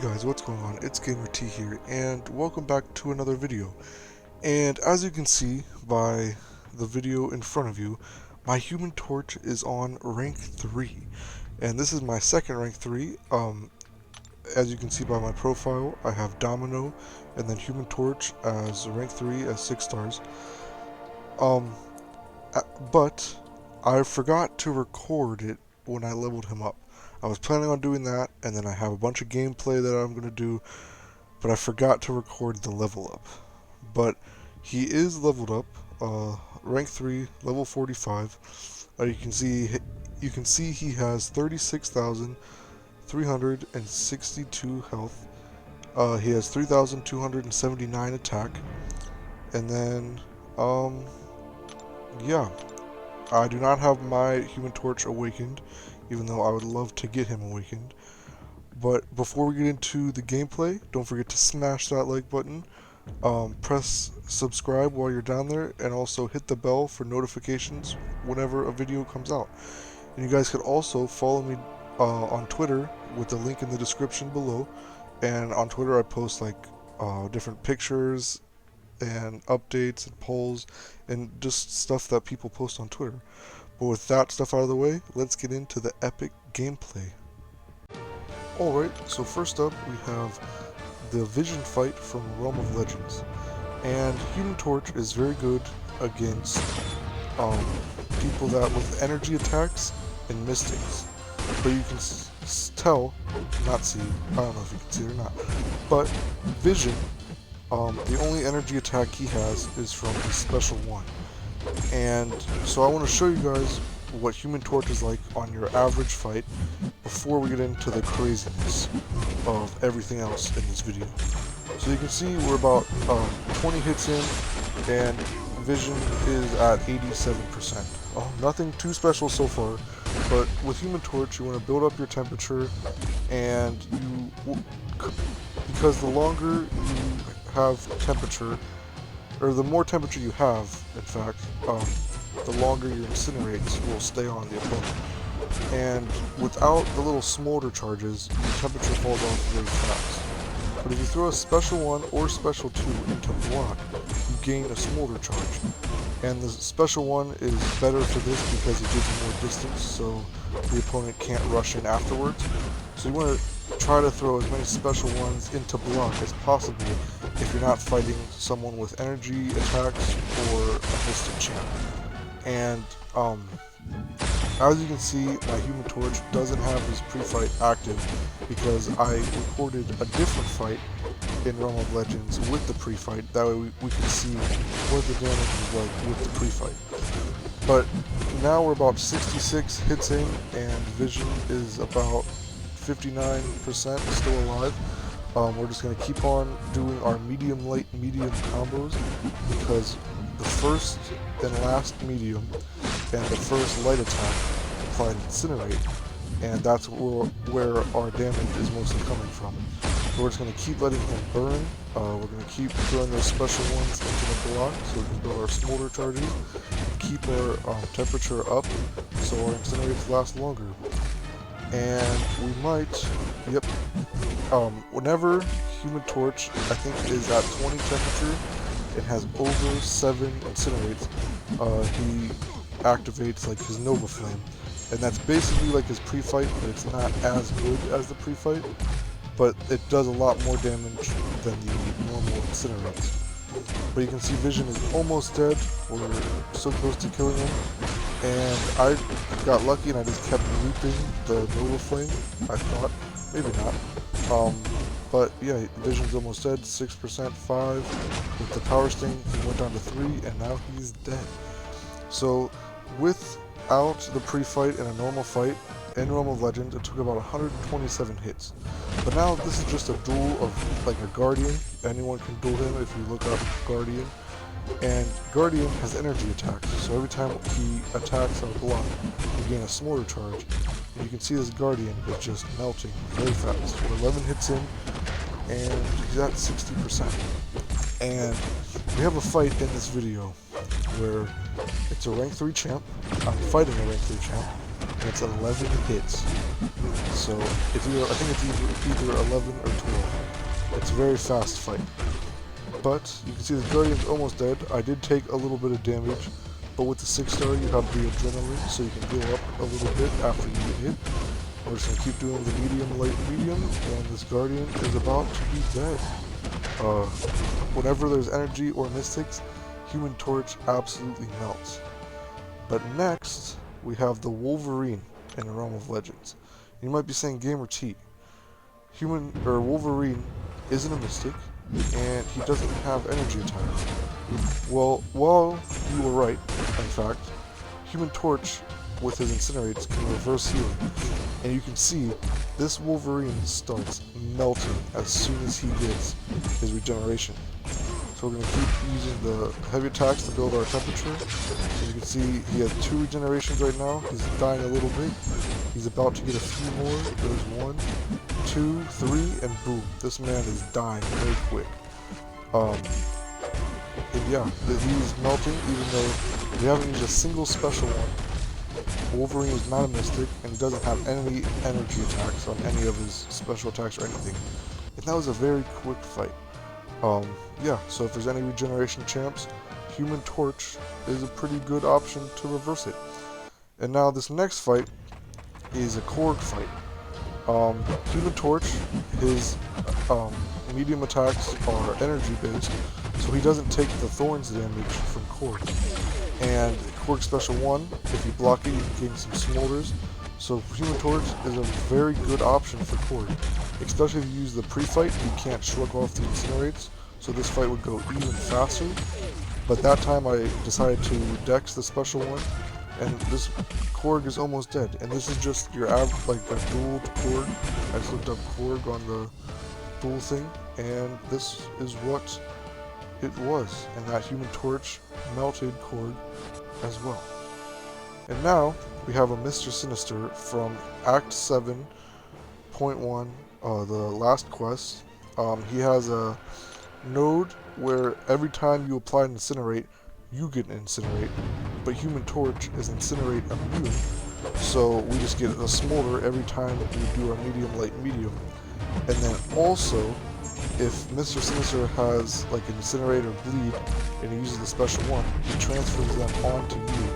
Hey guys, what's going on? It's Gamer T here, and welcome back to another video. And as you can see by the video in front of you, my Human Torch is on rank 3. And this is my second rank 3. As you can see by my profile, I have Domino and then Human Torch as rank 3 as 6 stars. But I forgot to record it when I leveled him up. I was planning on doing that, and then I have a bunch of gameplay that I'm going to do, but I forgot to record the level up. But he is leveled up, rank 3, level 45. You can see he has 36,362 health. He has 3,279 attack, and then yeah. I do not have my Human Torch awakened, even though I would love to get him awakened. But before we get into the gameplay, don't forget to smash that like button, press subscribe while you're down there, and also hit the bell for notifications whenever a video comes out. And you guys can also follow me on Twitter with the link in the description below. And on Twitter I post like different pictures and updates and polls and just stuff that people post on Twitter. But with that stuff out of the way, let's get into the epic gameplay. Alright, so first up we have the Vision fight from Realm of Legends. And Human Torch is very good against people that with energy attacks and mystics. But you can tell, not see, I don't know if you can see it or not, but Vision, the only energy attack he has is from his special one. And so I want to show you guys what Human Torch is like on your average fight before we get into the craziness of everything else in this video. So you can see we're about 20 hits in, and Vision is at 87%. Nothing too special so far, but with Human Torch you want to build up your temperature, and because the longer you have temperature, or the more temperature you have, in fact, the longer your incinerates will stay on the opponent. And without the little smolder charges, your temperature falls off very fast. But if you throw a special 1 or special 2 into block, you gain a smolder charge. And the special 1 is better for this because it gives you more distance, so the opponent can't rush in afterwards. So you want to try to throw as many special ones into block as possible if you're not fighting someone with energy attacks or a mystic champ. And as you can see, my Human Torch doesn't have his pre-fight active because I recorded a different fight in Realm of Legends with the pre-fight. That way we can see what the damage is like with the pre-fight. But now we're about 66 hits in, and Vision is about 59% still alive. We're just going to keep on doing our medium, light, medium combos, because the first and last medium and the first light attack apply Incinerate, and that's where our damage is mostly coming from. So we're just going to keep letting him burn. We're going to keep throwing those special ones into the block so we can build our smolder charges, keep our temperature up so our Incinerates last longer. And we might, whenever Human Torch, I think, is at 20 temperature and has over 7 incinerates, he activates like his Nova Flame. And that's basically like his pre-fight, but it's not as good as the pre-fight, but it does a lot more damage than the normal incinerates. But you can see Vision is almost dead. We're so close to killing him. And I got lucky and I just kept looping the Nova Flame, I thought. Maybe not. But yeah, Vision's almost dead, 6%, 5. With the Power Sting, he went down to 3, and now he's dead. So, without the pre-fight and a normal fight in Realm of Legends, it took about 127 hits. But now this is just a duel of like a Guardian. Anyone can duel him if you look up Guardian. And Guardian has energy attacks, so every time he attacks our block, we gain a smolder charge. And you can see this Guardian is just melting very fast. We're 11 hits in, and he's at 60%. And we have a fight in this video where it's a rank 3 champ. I'm fighting a rank 3 champ. and it's 11 hits. So if you, I think it's either 11 or 12. It's a very fast fight. But you can see the Guardian's almost dead. I did take a little bit of damage, but with the 6-star you have the adrenaline, so you can heal up a little bit after you get hit. We're just gonna keep doing the medium, light, medium, and this Guardian is about to be dead. Whenever there's energy or mystics, Human Torch absolutely melts. But next, we have the Wolverine in the Realm of Legends. You might be saying, Gamer T, Wolverine isn't a mystic, and he doesn't have energy attacks. Well, you were right, in fact. Human Torch, with his incinerates, can reverse healing. And you can see, this Wolverine starts melting as soon as he gets his regeneration. So we're going to keep using the heavy attacks to build our temperature. As you can see, he has 2 regenerations right now. He's dying a little bit. He's about to get a few more. There's 1, 2, 3, and boom. This man is dying very quick. And yeah, he's melting even though we haven't used a single special one. Wolverine is not a mystic, and he doesn't have any energy attacks on any of his special attacks or anything. And that was a very quick fight. Yeah, so if there's any regeneration champs, Human Torch is a pretty good option to reverse it. And now this next fight is a Korg fight. Human Torch, his medium attacks are energy based, so he doesn't take the thorns damage from Korg. And Korg Special 1, if you block it, you can gain some smolders. So Human Torch is a very good option for Korg. Especially if you use the pre-fight, you can't shrug off the incinerates, so this fight would go even faster. But that time I decided to dex the special one, and this Korg is almost dead. And this is just your like a dual Korg. I just looked up Korg on the dual thing, and this is what it was. And that Human Torch melted Korg as well. And now we have a Mr. Sinister from Act 7.1, the last quest. He has a node where every time you apply an incinerate, you get an incinerate, but Human Torch is incinerate immune, so we just get a smolder every time we do our medium, light, medium. And then also, if Mr. Sinister has like an incinerate or bleed, and he uses the special one, he transfers them onto you.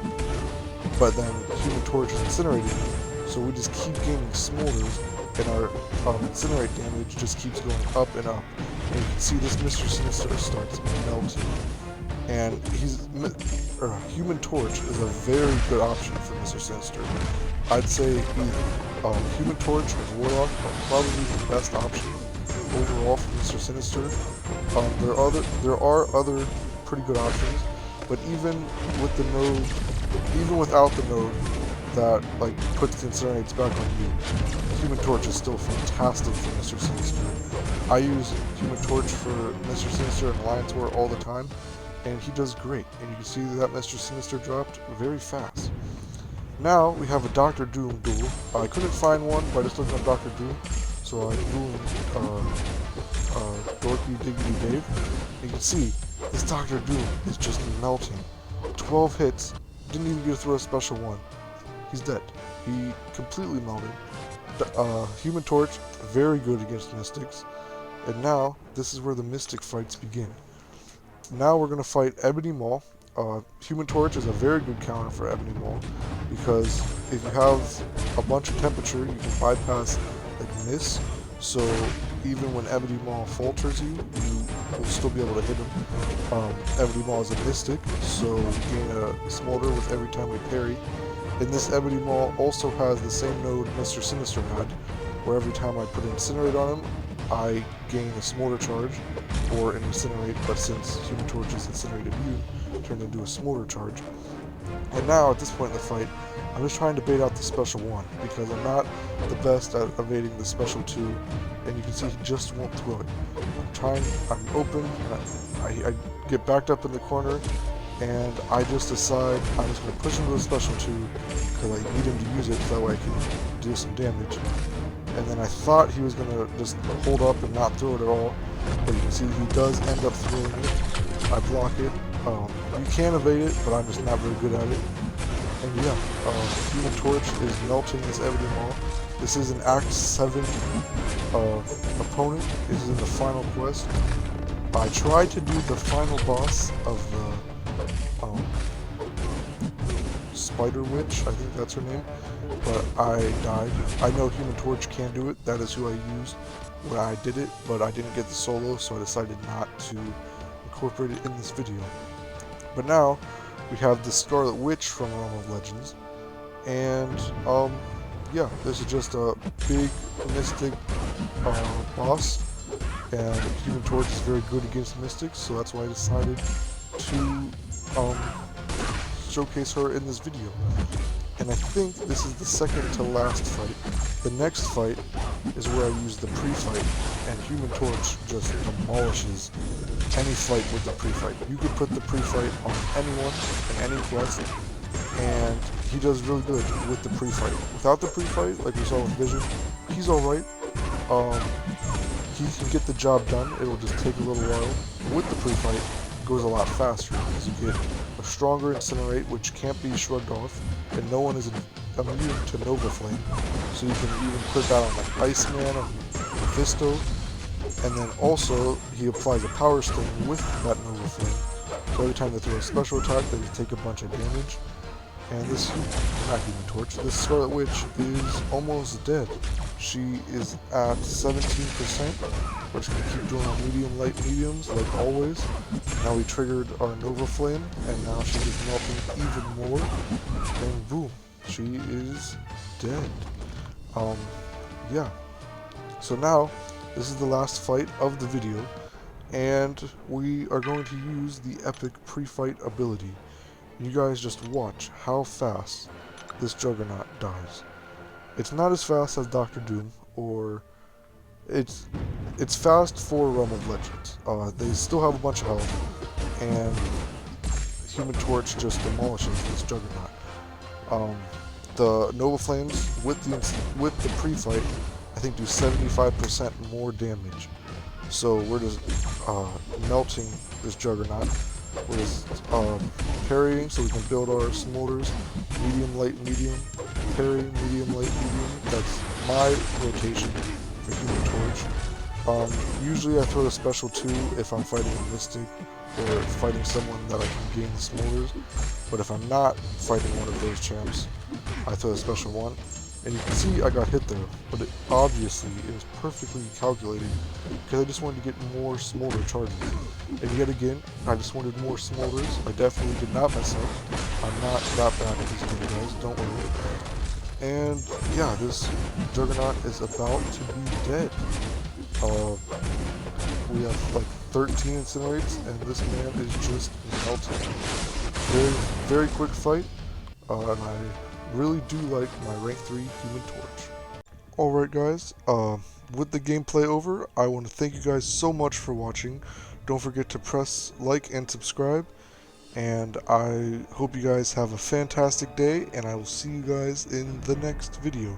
But then Human Torch is incinerating, so we just keep gaining smolders, and our incinerate damage just keeps going up and up. And you can see this Mr. Sinister starts melting. And Human Torch is a very good option for Mr. Sinister. I'd say Human Torch and Warlock are probably the best option overall for Mr. Sinister. There are other pretty good options, but even with the node, even without the node that like puts the incinerates back on you, Human Torch is still fantastic for Mr. Sinister. I use Human Torch for Mr. Sinister and Alliance War all the time, and he does great. And you can see that Mr. Sinister dropped very fast. Now we have a Dr. Doom duel. I couldn't find one by just looking up Dr. Doom, so I dueled Dorky Diggity Dave. You can see this Dr. Doom is just melting. 12 hits, didn't even get to throw a special one. He's dead. He completely melted. Human Torch, very good against Mystics. And now, this is where the Mystic fights begin. Now we're going to fight Ebony Maw. Human Torch is a very good counter for Ebony Maw, because if you have a bunch of temperature, you can bypass like miss. So even when Ebony Maw falters you, you will still be able to hit him. Ebony Maw is a mystic, so we gain a smolder with every time we parry. And this Ebony Maw also has the same node Mr. Sinister had, where every time I put an Incinerate on him, I gain a smolder charge, or an Incinerate, but since Human Torch is Incinerate immune, turned into a smolder charge. And now, at this point in the fight, I'm just trying to bait out the special one, because I'm not the best at evading the special two, and you can see he just won't throw it. I'm open, I get backed up in the corner, and I just decide I'm just going to push him to the special two, because I need him to use it so that way I can do some damage. And then I thought he was going to just hold up and not throw it at all, but you can see he does end up throwing it. I block it. You can evade it, but I'm just not very good at it. And yeah, Human Torch is melting this Ebony Maw. This is an Act 7 opponent. This is in the final quest. I tried to do the final boss of the Spider Witch, I think that's her name, but I died. I know Human Torch can do it. That is who I used when I did it, but I didn't get the solo, so I decided not to incorporate it in this video. But now, we have the Scarlet Witch from Realm of Legends, and yeah, this is just a big mystic boss, and Human Torch is very good against mystics, so that's why I decided to showcase her in this video. And I think this is the second to last fight. The next fight is where I use the pre-fight, and Human Torch just demolishes any fight with the pre-fight. You could put the pre-fight on anyone in any quest, and he does really good with the pre-fight. Without the pre-fight, like we saw with Vision, he's alright. He can get the job done. It'll just take a little while. With the pre-fight, it goes a lot faster, because you get a stronger Incinerate, which can't be shrugged off, and no one is immune to Nova Flame, so you can even put that on like Iceman or Mephisto, and then also he applies a Power Sting with that Nova Flame, so every time they throw a special attack they just take a bunch of damage. And this, not Human Torch, this Scarlet Witch is almost dead. She is at 17%. We're just going to keep doing our medium, light, mediums, like always. Now we triggered our Nova Flame, and now she is melting even more. And boom, she is dead. Yeah. So now, this is the last fight of the video, and we are going to use the epic pre-fight ability. You guys just watch how fast this Juggernaut dies. It's not as fast as Dr. Doom, or it's fast for Realm of Legends. They still have a bunch of health, and Human Torch just demolishes this Juggernaut. The Nova Flames with the pre-fight, I think, do 75% more damage. So we're just melting this Juggernaut. We're just parrying so we can build our smolders. Medium, light, medium. Parry, medium, light, medium. That's my rotation for Human Torch. Usually I throw the special 2 if I'm fighting a Mystic or fighting someone that I can gain the smolders. But if I'm not fighting one of those champs, I throw the special 1. And you can see I got hit there, but it was perfectly calculated, because I just wanted to get more smolder charges. And yet again, I just wanted more smolders. I definitely did not mess up. I'm not that bad at this game, guys, don't worry. And yeah, this Juggernaut is about to be dead. We have like 13 incinerates, and this man is just melting. Very quick fight, and I really do like my rank 3 Human Torch. Alright guys, with the gameplay over, I want to thank you guys so much for watching. Don't forget to press like and subscribe, and I hope you guys have a fantastic day, and I will see you guys in the next video.